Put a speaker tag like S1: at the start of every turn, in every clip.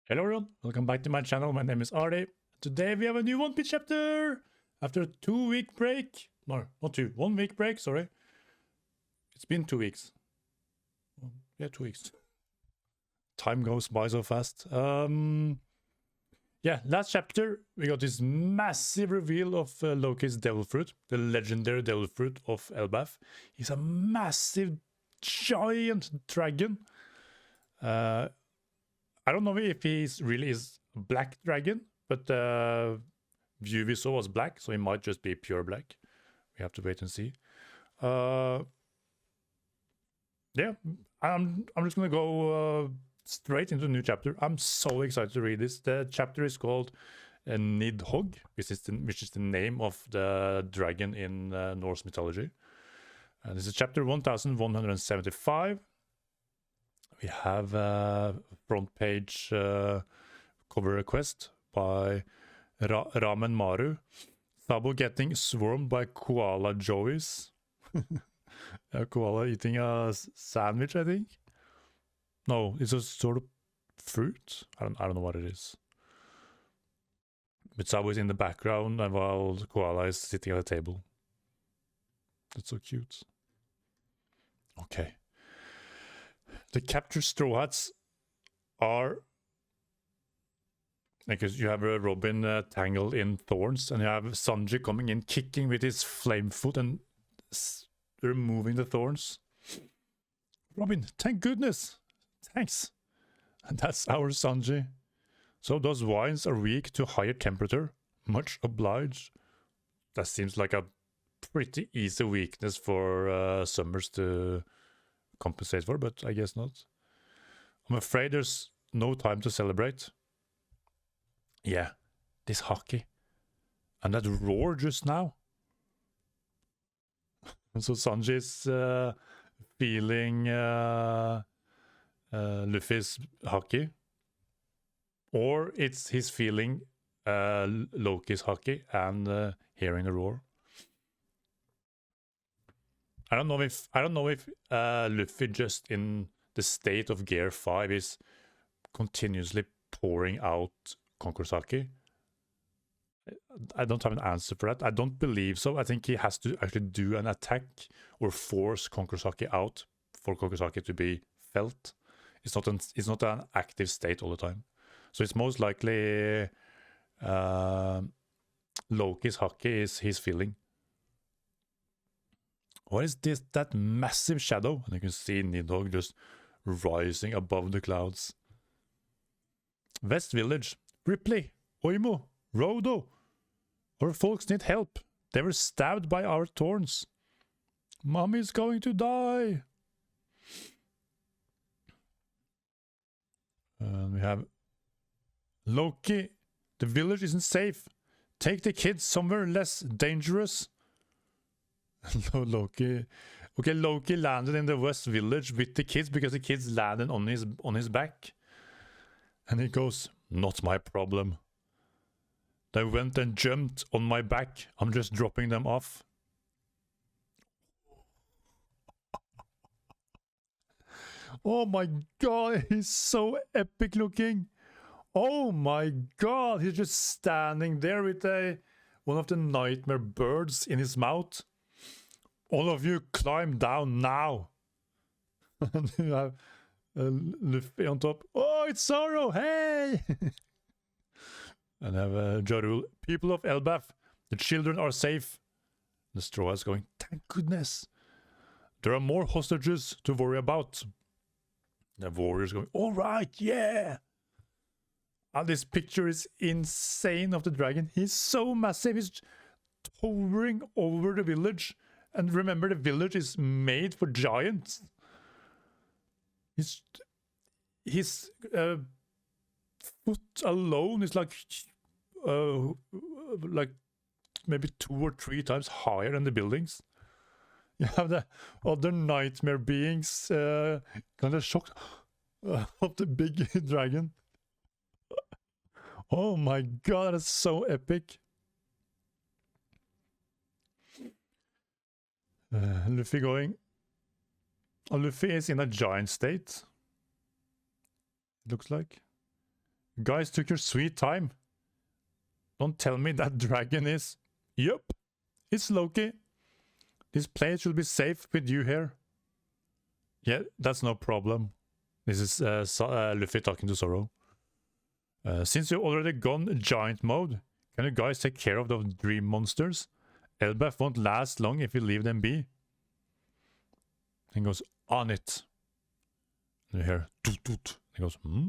S1: Hello everyone, welcome back to my channel. My name is Artie. Today we have a new OnePiece chapter! After a 2-week break. No, not 1 week break, sorry. It's been 2 weeks. Yeah, 2 weeks. Time goes by so fast. Yeah, last chapter we got this massive reveal of Loki's Devil Fruit, the legendary Devil Fruit of Elbaf. He's a massive, giant dragon. I don't know if he really is a black dragon, but view we saw was black, so he might just be pure black. We have to wait and see. Yeah, I'm just gonna go straight into the new chapter. I'm so excited to read this. The chapter is called Nidhogg, which is the name of the dragon in Norse mythology. And this is chapter 1175. We have front page cover request by Ramen Maru. Sabo getting swarmed by koala joeys. A koala eating a sandwich, I think. No, it's a sort of fruit. I don't know what it is. But Sabo is in the background, and while the koala is sitting at a table. That's so cute. Okay. The captured Straw Hats are, because you have Robin tangled in thorns, and you have Sanji coming in kicking with his flame foot and removing the thorns. Robin, thank goodness. Thanks. And that's our Sanji. So those wines are weak to higher temperature. Much obliged. That seems like a pretty easy weakness for Summers to compensate for, but I guess not. I'm afraid there's no time to celebrate. Yeah, this hockey. And that roar just now. So Sanji is feeling Luffy's hockey. Or he's feeling Loki's hockey and hearing the roar. I don't know if Luffy, just in the state of Gear 5, is continuously pouring out Conqueror's haki. I don't have an answer for that. I don't believe so. I think he has to actually do an attack or force Conqueror's haki out for Conqueror's haki to be felt. It's not an active state all the time. So it's most likely Loki's haki is his feeling. What is this? That massive shadow? And you can see Nidhogg just rising above the clouds. West Village. Ripley, Oimo, Rodo. Our folks need help. They were stabbed by our thorns. Mommy's going to die. And we have Loki. The village isn't safe. Take the kids somewhere less dangerous. Loki. Okay, Loki landed in the West Village with the kids because the kids landed on his back. And he goes, not my problem. They went and jumped on my back. I'm just dropping them off. Oh my god, he's so epic looking. Oh my god, he's just standing there with one of the nightmare birds in his mouth. All of you climb down now. And you have Luffy on top. Oh, it's Zoro, hey! And have Jarul. People of Elbaf, the children are safe. The Straw is going, thank goodness. There are more hostages to worry about. The warrior's going, all right, yeah. And this picture is insane of the dragon. He's so massive. He's towering over the village. And remember, the village is made for giants. His foot alone is like maybe 2 or 3 times higher than the buildings. You have the other nightmare beings kind of shocked of the big dragon. Oh my god, that's so epic. Luffy going. Luffy is in a giant state. It looks like. You guys took your sweet time. Don't tell me that dragon is... Yup, it's Loki. This place will be safe with you here. Yeah, that's no problem. This is Luffy talking to Zoro. Since you've already gone giant mode, can you guys take care of those dream monsters? Elbaf won't last long if you leave them be. He goes, on it. And you hear, toot toot. He goes, hmm?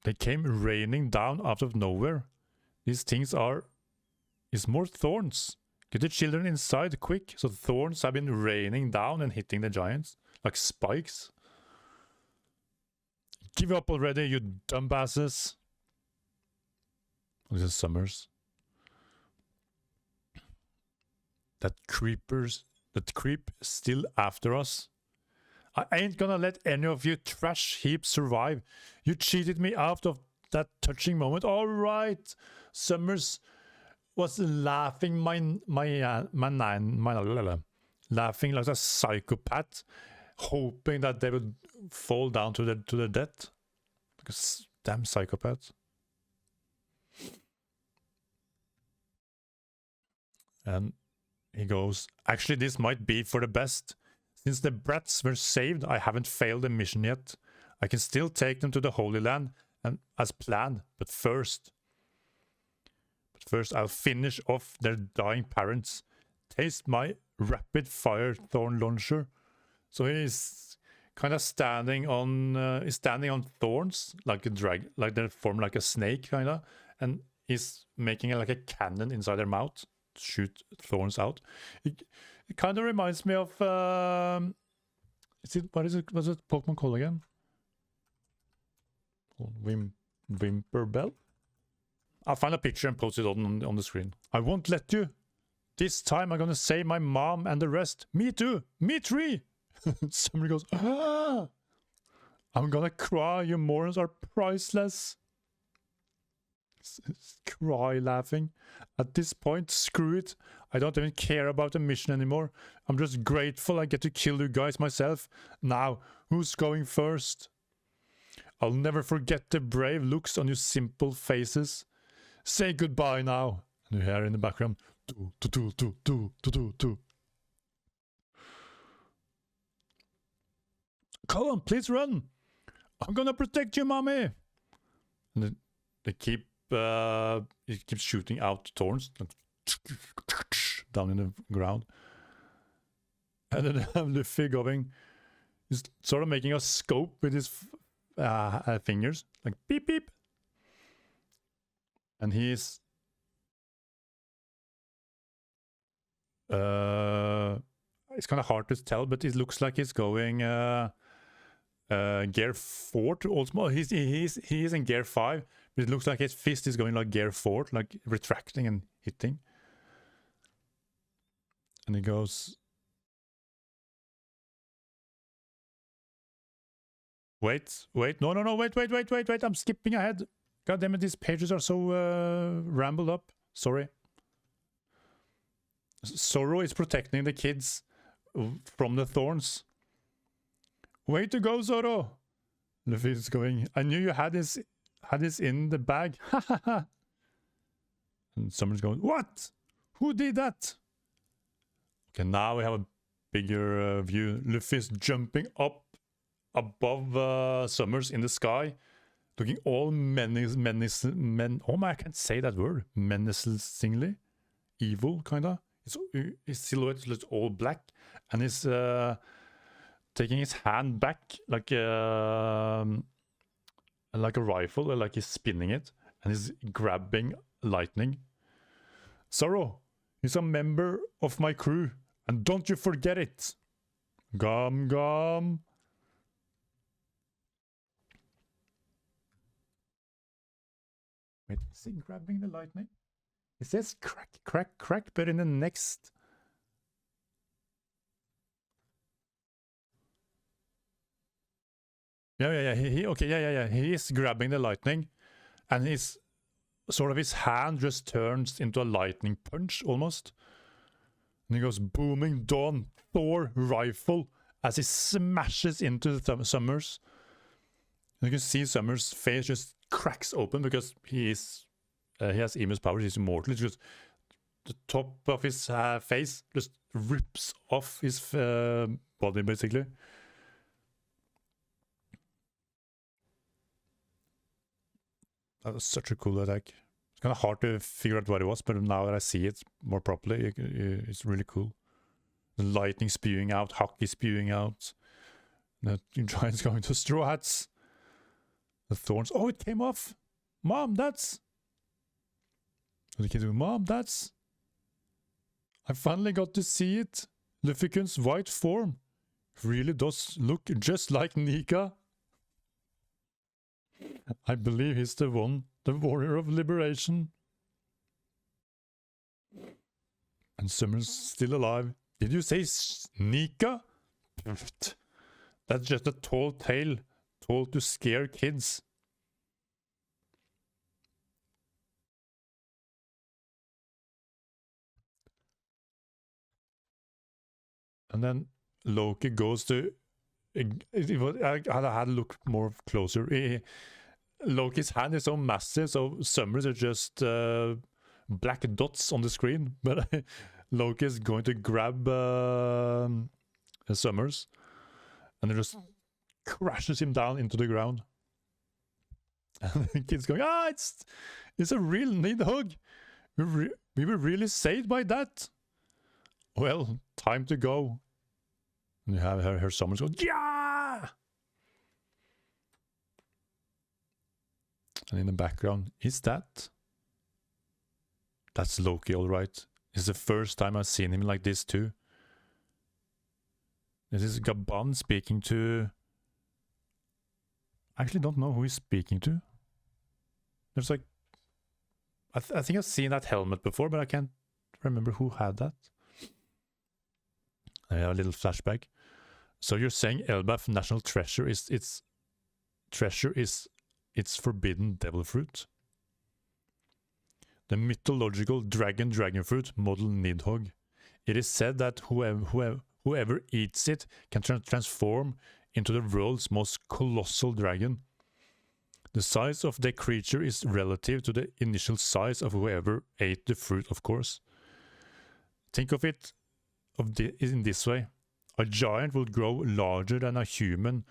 S1: They came raining down out of nowhere. These things are... It's more thorns. Get the children inside, quick. So thorns have been raining down and hitting the giants. Like spikes. Give up already, you dumbasses. This is Summers. That creep still after us. I ain't gonna let any of you trash heaps survive. You cheated me out of that touching moment. All right, Summers was laughing laughing like a psychopath, hoping that they would fall down to their death. Because damn psychopath. And he goes, actually this might be for the best. Since the brats were saved, I haven't failed the mission yet. I can still take them to the Holy Land and as planned, but first I'll finish off their dying parents. Taste my rapid fire thorn launcher. So he's kind of standing on thorns like a drag, like they form like a snake kind of, and he's making like a cannon inside their mouth to shoot thorns out. It kind of reminds me of what's it Pokemon called again? Whimperbell? I'll find a picture and post it on the screen. I won't let you. This time I'm gonna save my mom and the rest. Me too. Me three. Somebody goes, ah! I'm gonna cry. You morons are priceless. Cry laughing. At this point, screw it. I don't even care about the mission anymore. I'm just grateful I get to kill you guys myself. Now, who's going first? I'll never forget the brave looks on your simple faces. Say goodbye now. And you hear in the background, do. Come on, please run. I'm gonna protect you, mommy. And they keep it keeps shooting out thorns down in the ground. And then have Luffy going, he's sort of making a scope with his fingers, like beep beep. And he's it's kind of hard to tell, but it looks like he's going gear 4 to also. He is in gear 5, but it looks like his fist is going like gear 4, like retracting and hitting. And he goes, wait, no, wait, I'm skipping ahead. God damn it, these pages are so rambled up. Sorry. Zoro is protecting the kids from the thorns. Way to go, Zoro! Luffy is going, I knew you had this in the bag. Ha ha ha! And someone's going, what? Who did that? Okay, now we have a bigger view. Luffy's jumping up above Summers in the sky, looking all oh my, I can't say that word. Menacingly evil, kinda. His silhouette looks all black, and he's taking his hand back like a rifle, or like he's spinning it, and he's grabbing lightning. Zoro, he's a member of my crew, and don't you forget it. Gum gum. Wait, is he grabbing the lightning? It says crack, crack, crack, but in the next... Yeah. He is grabbing the lightning, and his sort of his hand just turns into a lightning punch almost. And he goes booming dawn, Thor rifle, as he smashes into the Summers. You can see Summer's face just cracks open because he has Emus powers. He's immortal. It's just the top of his face just rips off his body, basically. That was such a cool attack. It's kind of hard to figure out what it was, but now that I see it more properly, it's really cool. The lightning spewing out, hockey spewing out. The giant's going to Straw Hats. The thorns. Oh, it came off! Mom, that's... The kid goes, Mom, that's... I finally got to see it. Luffy-kun's white form really does look just like Nika. I believe he's the one, the warrior of liberation. And Summer's still alive. Did you say Nika? That's just a tall tale told to scare kids. And then Loki goes to... I had to look more closer. Loki's hand is so massive, so Summers are just black dots on the screen. But Loki is going to grab Summers, and it just crashes him down into the ground. And the kid's going, it's a real Nidhogg. We were really saved by that. Well, time to go. And you have her Summers go, yeah! And in the background, is that? That's Loki, all right. It's the first time I've seen him like this too. This is Gaban speaking to... I actually don't know who he's speaking to. There's like... I think I've seen that helmet before, but I can't remember who had that. I have a little flashback. So you're saying Elbaf National Treasure is its forbidden devil fruit? The mythological dragon fruit, model Nidhogg. It is said that whoever eats it can transform into the world's most colossal dragon. The size of the creature is relative to the initial size of whoever ate the fruit, of course. Think of it in this way. A giant will grow larger than a human,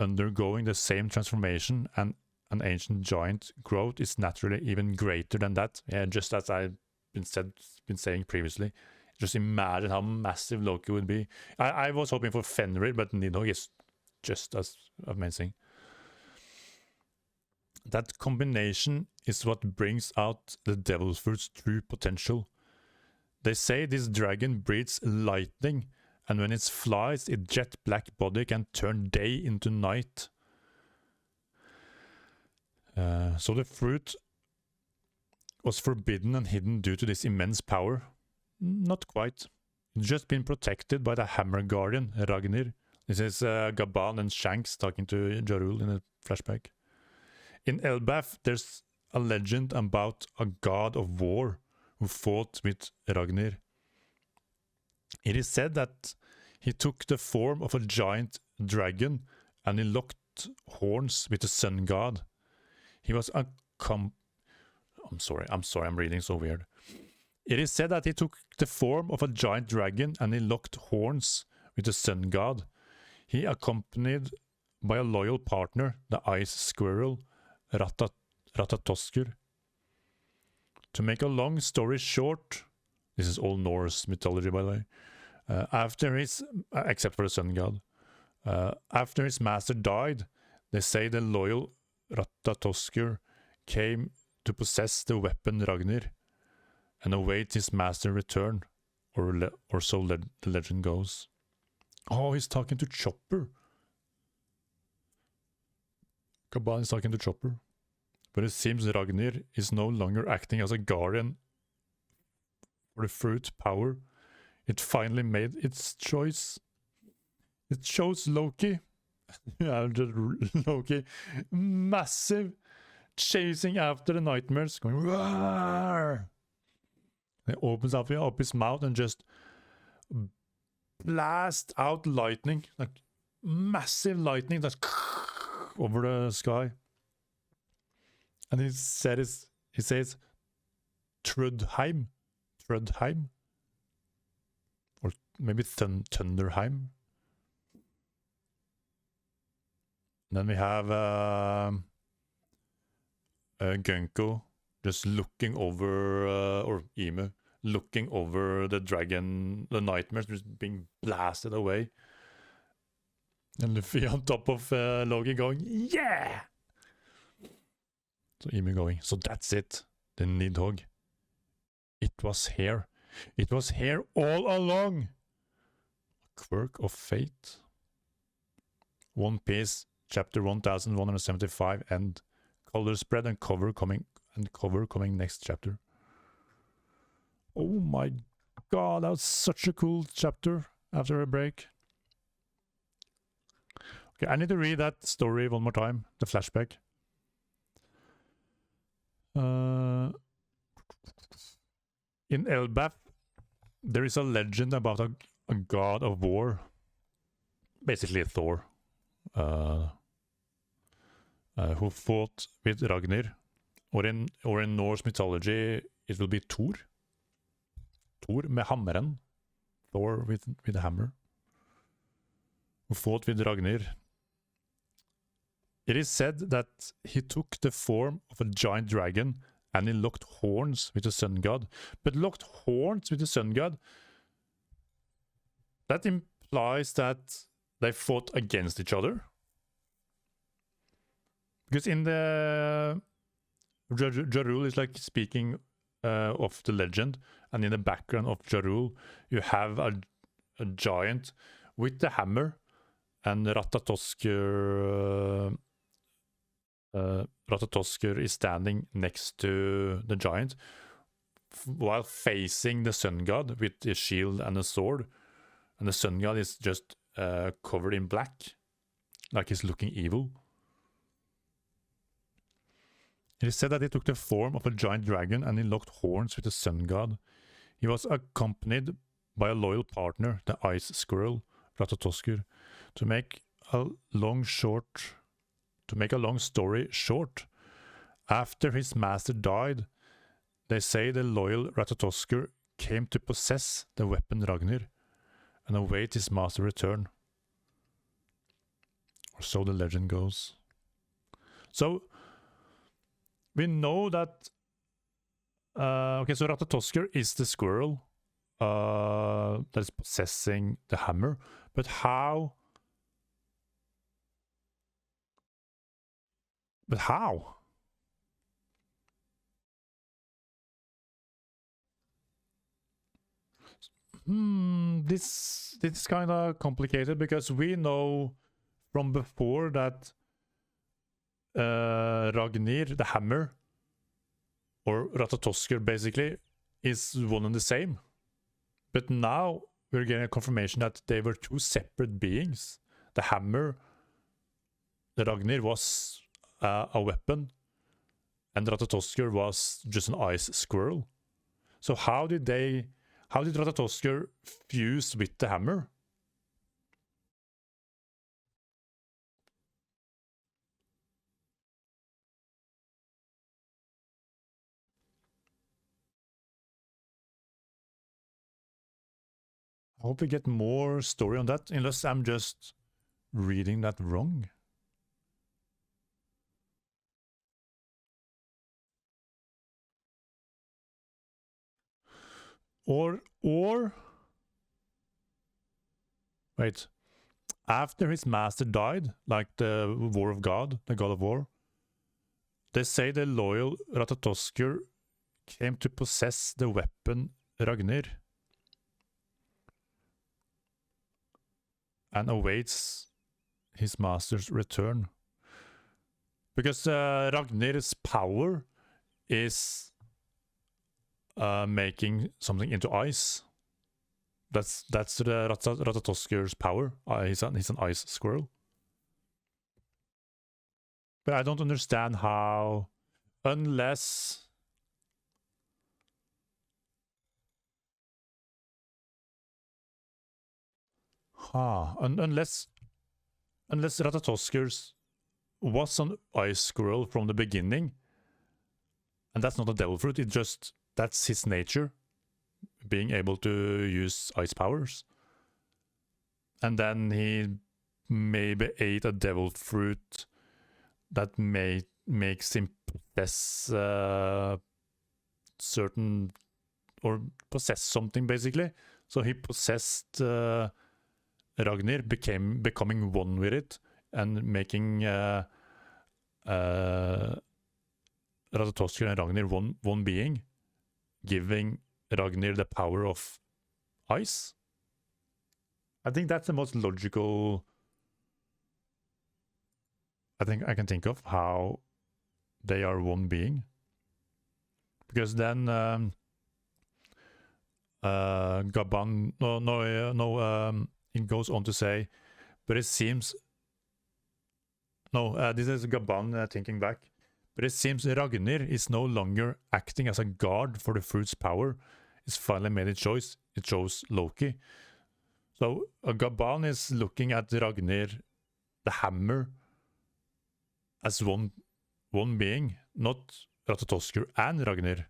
S1: undergoing the same transformation, and an ancient giant growth is naturally even greater than that. Yeah, just as I've been saying previously. Just imagine how massive Loki would be. I was hoping for Fenrir, but Nidhogg is just as amazing. That combination is what brings out the devil fruit's true potential. They say this dragon breathes lightning, and when it flies, its jet black body can turn day into night. So the fruit was forbidden and hidden due to this immense power? Not quite. It's just been protected by the Hammer Guardian, Ragnir. This is Gaban and Shanks talking to Jarul in a flashback. In Elbaf, there's a legend about a god of war who fought with Ragnir. It is said that he took the form of a giant dragon and he locked horns with the sun god. He was I'm sorry, I'm reading so weird. It is said that he took the form of a giant dragon and he locked horns with the sun god. He accompanied by a loyal partner, the ice squirrel, Ratatoskr. To make a long story short, this is all Norse mythology, by the way, except for the sun god, after his master died, they say the loyal Ratatoskr came to possess the weapon Ragnir and await his master's return, or so the legend goes. Oh, he's talking to Chopper. Gaban is talking to Chopper. But it seems Ragnir is no longer acting as a guardian for the fruit power. It finally made its choice. It chose Loki. Yeah, just Loki. Massive. Chasing after the nightmares. Going, roar! He opens up his mouth and just blast out lightning. Like massive lightning. That's over the sky. And he says Trudheim. Trudheim? Or maybe Thunderheim. Then we have Gunko just looking over, or Emu, looking over the dragon, the nightmares just being blasted away. And Luffy on top of Logi going, yeah! So Emu going, so that's it, the Nidhogg. It was here. It was here all along. A quirk of fate. One Piece, chapter 1175, end. Color spread and cover coming next chapter. Oh my god, that was such a cool chapter after a break. Okay, I need to read that story one more time, the flashback. In Elbaf, there is a legend about a god of war, basically Thor, who fought with Ragnir, or in Norse mythology it will be Thor. Thor med hammeren, Thor with a hammer, who fought with Ragnir. It is said that he took the form of a giant dragon and he locked horns with the sun god. But locked horns with the sun god, that implies that they fought against each other. Because in the Jarul is like speaking of the legend, and in the background of Jarul you have a giant with the hammer, and Ratatoskr is standing next to the giant while facing the sun god with a shield and a sword, and the sun god is just covered in black, like he's looking evil. It is said that he took the form of a giant dragon and he locked horns with the sun god. He was accompanied by a loyal partner, the ice squirrel, Ratatoskr. To make a long story short, after his master died, they say the loyal Ratatoskr came to possess the weapon Ragnir and await his master's return. Or so the legend goes. So we know that okay, so Ratatoskr is the squirrel that is possessing the hammer, but how? But how? This is kind of complicated, because we know from before that Ragnir, the hammer, or Ratatoskr basically, is one and the same. But now we're getting a confirmation that they were two separate beings. The hammer, the Ragnir, was a weapon, and Ratatoskr was just an ice squirrel. So how did Ratatoskr fuse with the hammer? I hope we get more story on that, unless I'm just reading that wrong. Or wait, after his master died, like the War of God, the God of War, they say the loyal Ratatoskr came to possess the weapon Ragnir and awaits his master's return. Because Ragnir's power is making something into ice. That's the Ratatoskr's power. He's an ice squirrel. But I don't understand how, unless unless Ratatoskr's was an ice squirrel from the beginning, and that's not a devil fruit. It just, that's his nature, being able to use ice powers. And then he maybe ate a devil fruit that makes him possess certain, or possess something, basically. So he possessed Ragnir, becoming one with it, and making Ratatoskr and Ragnir one being, giving Ragnir the power of ice. I think that's the most logical, I think I can think of, how they are one being. Because then Gaban, it goes on to say, but it seems, this is Gaban thinking back, but it seems Ragnir is no longer acting as a guard for the fruit's power. It's finally made its choice. It chose Loki. So Gaban is looking at Ragnir, the hammer, as one being, not Ratatoskr and Ragnir.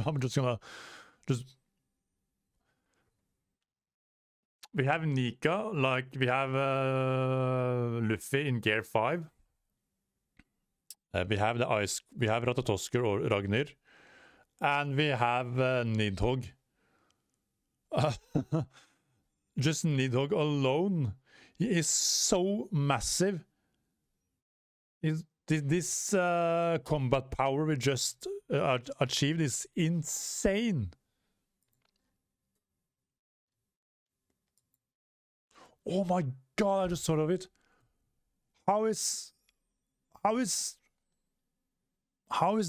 S1: I'm just gonna we have Nika, like we have Luffy in Gear 5. We have we have Ratatoskr or Ragnir, and we have Nidhogg. Just Nidhogg alone, he is so massive. This combat power we just achieved is insane. Oh my god, I just thought of it. How is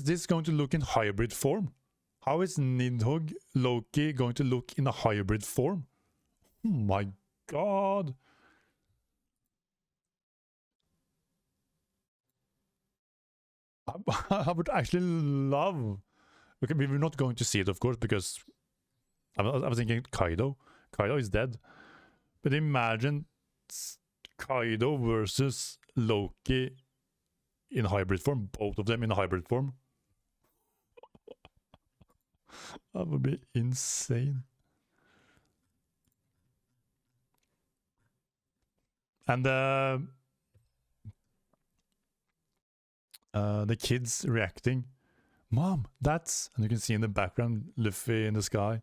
S1: this going to look in hybrid form? How is Nidhogg Loki going to look in a hybrid form? Oh my god. I would actually love... Okay, we're not going to see it, of course, because I was thinking Kaido. Kaido is dead. But imagine Kaido versus Loki in hybrid form, both of them in hybrid form. That would be insane. And the kids reacting. Mom, that's... And you can see in the background Luffy in the sky.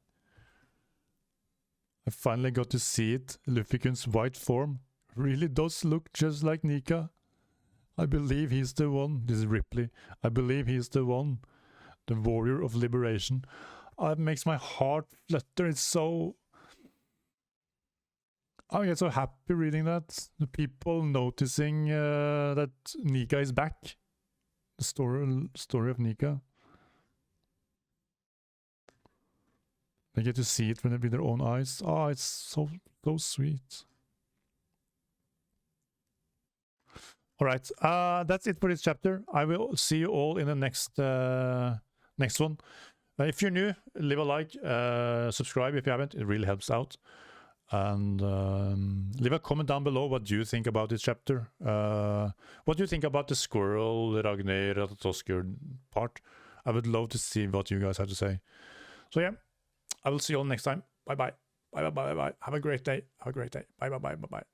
S1: I finally got to see it. Luffy-kun's white form really does look just like Nika. I believe he's the one. This is Ripley. I believe he's the one. The warrior of liberation. It makes my heart flutter. It's so... I get so happy reading that. The people noticing that Nika is back. The story of Nika. They get to see it with their own eyes. Oh, it's so sweet. All right, that's it for this chapter. I will see you all in the next one. If you're new, leave a like, subscribe if you haven't. It really helps out. And leave a comment down below. What do you think about this chapter? What do you think about the squirrel, the Ragnir, Ratatoskr part? I would love to see what you guys have to say. So yeah, I will see you all next time. Bye bye. Bye bye bye bye. Have a great day. Have a great day. Bye bye bye bye bye.